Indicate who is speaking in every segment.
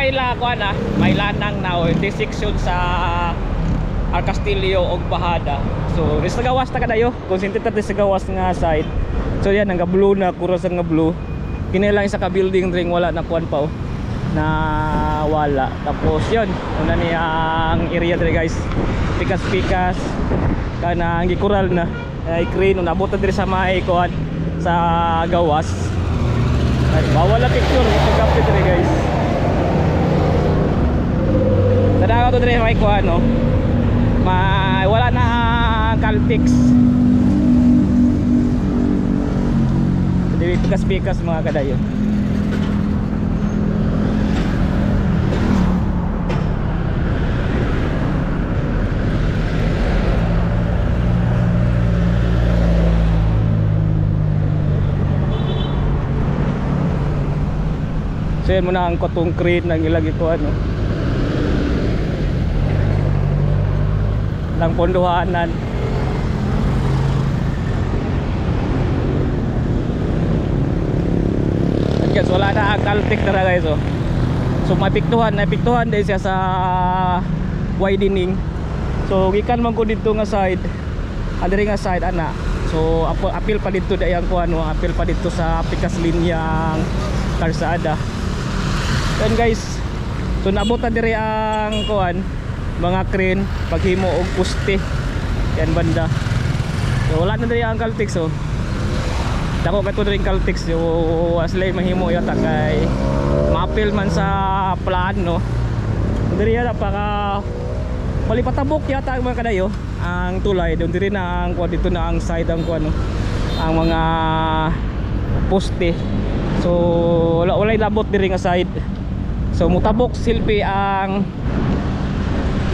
Speaker 1: diri la ko ana, may lanang na o section sa Castillo og Bahada. So ris gawas ta kadayo, concentrate ta sa gawas nga side. So yan nga blue na kurasan nga blue. Kini lang isa ka building ring wala na kuan pa oh. Na wala. Tapos yun, una ni ang area diri guys. Pikas-pikas kanang gikural na. Ay crane nabot diri sa may kuan sa gawas. Ay bawal na picture ito kapit diri guys. Tara to diri may kuan no. Wala na Caltex. Dili pikas-pikas mga kadayo. So yan muna ang kotong crate ng ilang ito ano. Lang pondohanan. Guys, wala na ang Caltex na guys oh. So mapiktuhan dahil siya sa widening. So gikan man ko dito nga side. Adiri nga side ana. So apil pa dito dayang ko ano, apil pa dito sa pikas linyang kalsada. Yan guys. So naabot na diri ang kuan mga crane paghimo og poste. Yan banda. So wala na diri ang Caltex oh. Dako kato rin Caltex yo aslay mahimo yata kay maapil man sa plan no. Diri yata para palipatabok yata ang mga kadayo ang tulay doon diri na ang kuan dito na ang side ang kuan no. Ang mga poste. So wala labot diri nga side. So mutabok silbi ang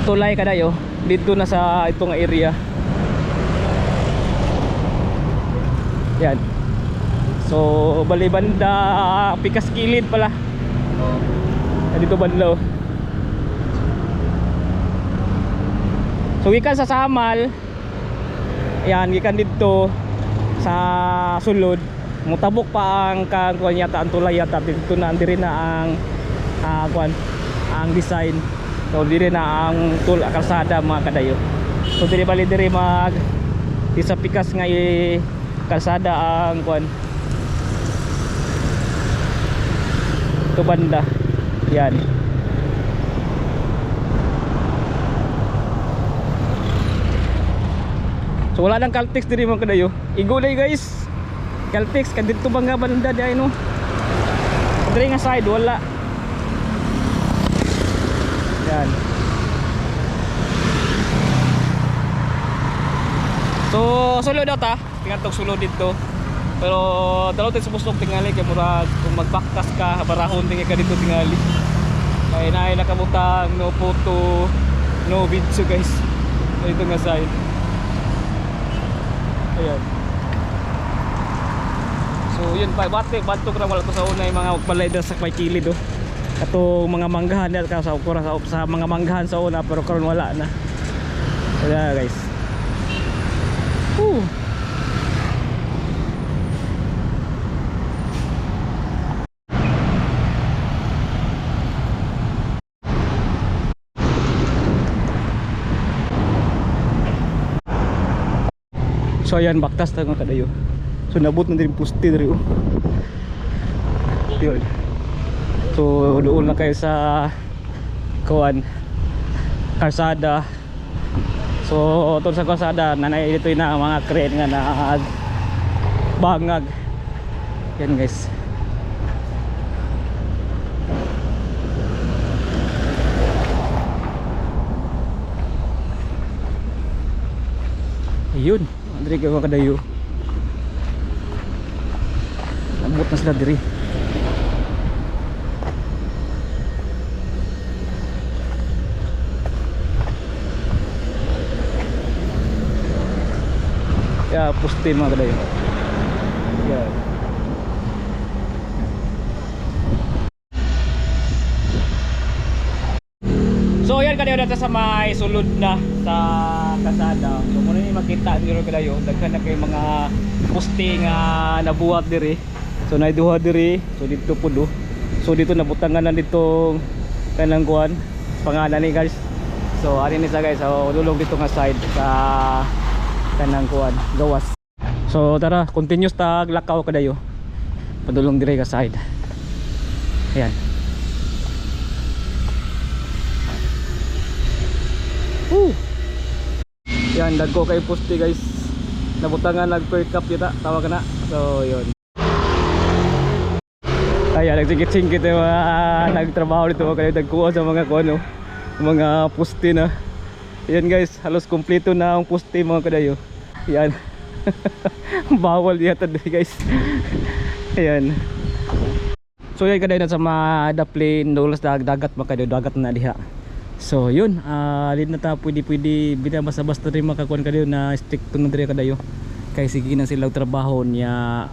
Speaker 1: tulay kadayo dito na sa itong area. Yan. So bali banda pikas kilid pala. Dito bandlo. So gikan sa Samal. Yan gikan dito sa sulod. Mutabok pa ang kuan yata ang tulay yata dito na andiri na ang kuan ang design. So diri na ang kalsada mga kadayo. So diri bali diri mag isa pikas nga kalsada ang kuan ito banda. Yan. So wala nang Caltex diri mga kadayo. Igulay guys. Caltex kadto bangga banda di ay no. Diri nga side wala. Yan. So sulod ata, tingnan tog sulod dito. Pero dalaw tayo sa pustong tingali kay murag kung magbaktas ka barahon tingay ka dito tingali. Kay naay nakabutang no photo, no video guys. So ito nga side. Ayan. So yun pa batok ra wala to sa unay mga balay sa may kilid oh. Kato mga manggahan dito sa mga manggahan sa una pero karon wala na. Kaya guys. So ayan baktas tayo mga kadayo. So nabot na din poste diri oh. Yun. So doon na kayo sa kuan kalsada. So tungkol sa kalsada nanay dito na mga crane nga na bangag. Yan guys. Ayun, diri kayo kadayo. Nabot na sila diri. Ya, poste mga kadayo. Yan. So yan kadayo dito sa may sulod na sa kasada. So muna ni makita niyo kadayo daghan na kay mga poste nga nabuhat diri. So naiduha diri. So dito pulo. So dito nabutangan na dito kanang kuan pangalan ni guys. So ani ni sa guys, so dulog dito nga side sa kanang kuan gawas. So tara, continuous tag lakaw kadayo. Padulong dire ka side. Ayan. Woo! Yan, dagko kay poste guys. Nabutangan nag per cup yata, tawag na. So yun. Ayan, nagsingkit-singkit yung mga nagtrabaho dito kayo dagkuha sa mga kuano, mga poste na. Ayan guys, halos kompleto na ang poste mga kadayo. Ayan. Bawal yata dito guys. Ayan. So yan kadayo na sa mga daplin, dulas dagat mga kadayo, dagat na diha. So yun, di na ta pwede binabasa-basta rin makakuan kadayo na stricto na diri kadayo. Kay sige na sila trabaho niya,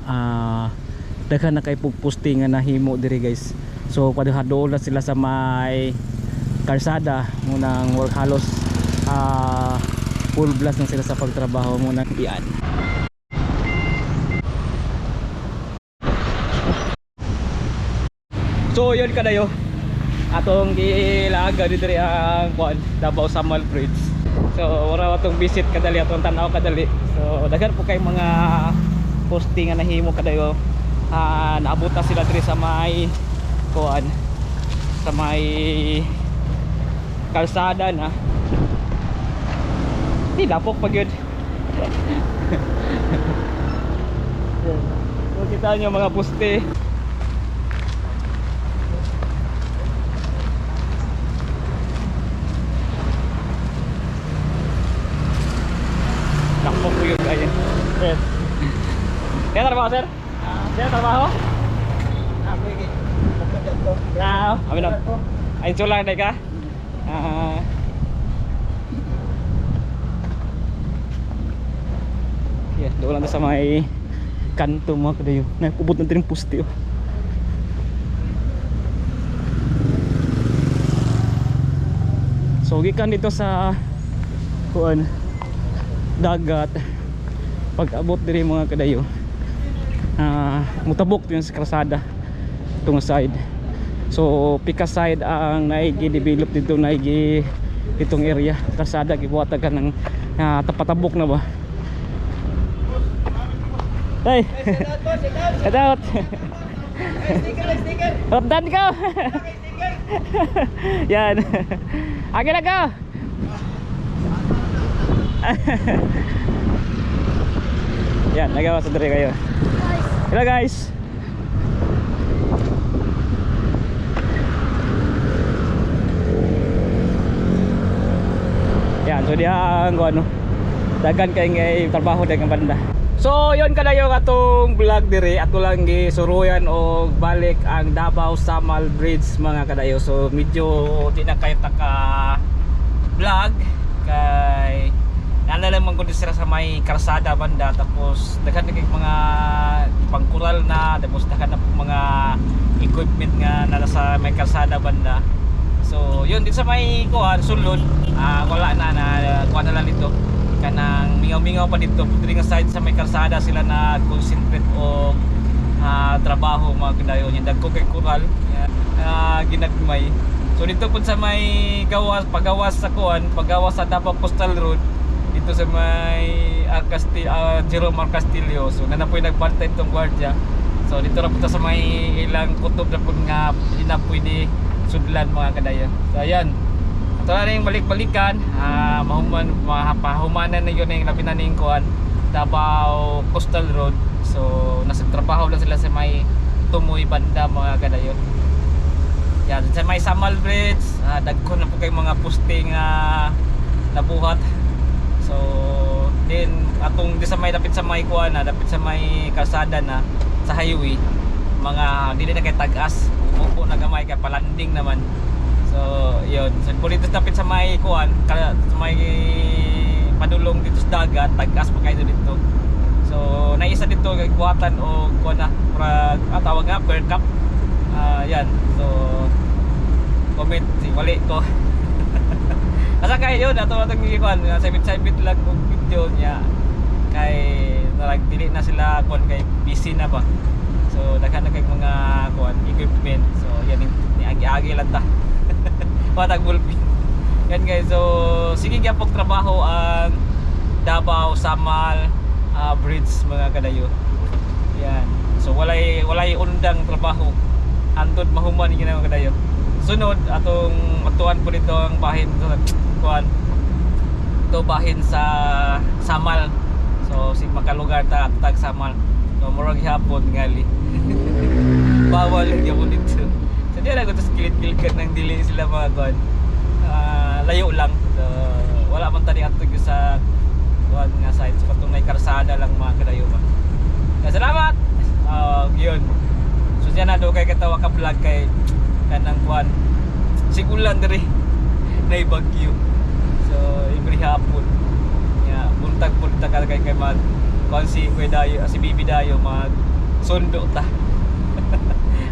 Speaker 1: daghan na kay pugposting nga nahimo diri guys. So padahadol na sila sa may karsada munang work halos full blast na sila sa pagtrabaho munang iyan. So yun kadayo, atong gilaga dito ang kuan Davao Samal Bridge. So wala atong visit kadali, atong tanaw kadali. So daghan po kay mga posting nga nahimo kadayo. Naabot na sila diri sa may kuan, sa may kalsada na. Di dapok pag yun. So kita nyo mga poste. Dapok po yun kaya. Sir, kaya trabaho sir? Sir, trabaho? Amin lang. Ayun so lang ka? Yeah, doon lang sa may kanto mga kadayo. Nakupot na din yung poste. So gikan dito sa kuan dagat, pag abot diri mga kadayo, mutabok din sa kalsada itong side. So pika side ang naigi-develop dito, naigi itong area kalsada, gibuhat ka ng tapatabok na ba. Hey, shout out. Hotdan ka. Yan. Agad na ka. Yan, nagawa sa dere kayo. Hello guys. Yan, so diyan ko ano, dagan kay ngay trabaho dagang banda. So yon kadayo katong vlog dire, ato lang gisuruyan og balik ang Davao Samal Bridge mga kadayo. So medyo di na kayo taka vlog kay naalala man ko sila sa may karsada banda, tapos daghan na mga pangkural na, tapos daghan na mga equipment nga nasa may karsada banda. So yun din sa may kuan sulod, wala na kuan na lang dito kanang mingaw-mingaw pa dito diri nga side sa may karsada sila na concentrate og trabaho mga kadayo nya dagko kay kural ginagmay. So dito pud sa may gawas, pagawas sa kuan, pagawas sa Davao Coastal Road dito sa may Jerome R. Castillo. So nanapoy nagbantay itong gwardiya. So dito ra punta sa may ilang kutob na pud nga hindi na pwede sudlan mga kadayo. So ayan, ito na rin balik-balikan, mahumanan na yun yung lapinan ng kuan Davao Coastal Road. So nasa trabaho lang sila sa may Tumoy banda mga kadayo. Yan, sa may Samal Bridge, dagko na po kay mga posting nabuhat. So din atong di sa may dapit sa may kuan na, dapit sa may kalsada na sa highway, mga dili na kay tag-as, upo na gamay kay palanding naman. So yun, so dito dapit sa may kuan, sa may padulong dito sa dagat, tag-as pa kayo dito. So naisa dito kay kuwatan o kuan na tawag nga per cup. Yan, so comment wali ko. Asa kay yun, ato natong gikuan, sabit-sabit lang og video niya. Kay dili na sila kuan kay busy na ba. So daghan na kay mga kuan equipment. So yan ni agi-agi lang ta. Patag bulpin. Yan guys, so sige nga pong trabaho ang Davao, Samal, Bridge mga kadayo. Yan. So walay undang trabaho. Antod mahuman ni mga kadayo. Sunod atong matuan po dito ang bahin sa kuan. Ito bahin sa Samal. So sig makalugar ta tag Samal. So murag hapon ngali. Bawal gyud dito. So di na ko tas kilit-kilit ng dili sila mga kuan. Layo lang. So, wala man tani atog sa kuan nga side. So katong may karsada lang mga kadayo ba. Kaya salamat. Yun. So diyan na do kay katawa ka vlog kay kanang kuan sigulan diri na bagyo. So every hapon ya buntag punta ka kay mag kuan si Kuya Dayo, si Bibi Dayo mag sundo ta.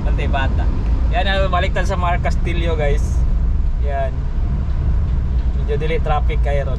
Speaker 1: Antay bata. Yan na baliktad sa Mar Castillo guys. Yan. Medyo dili traffic kay ron.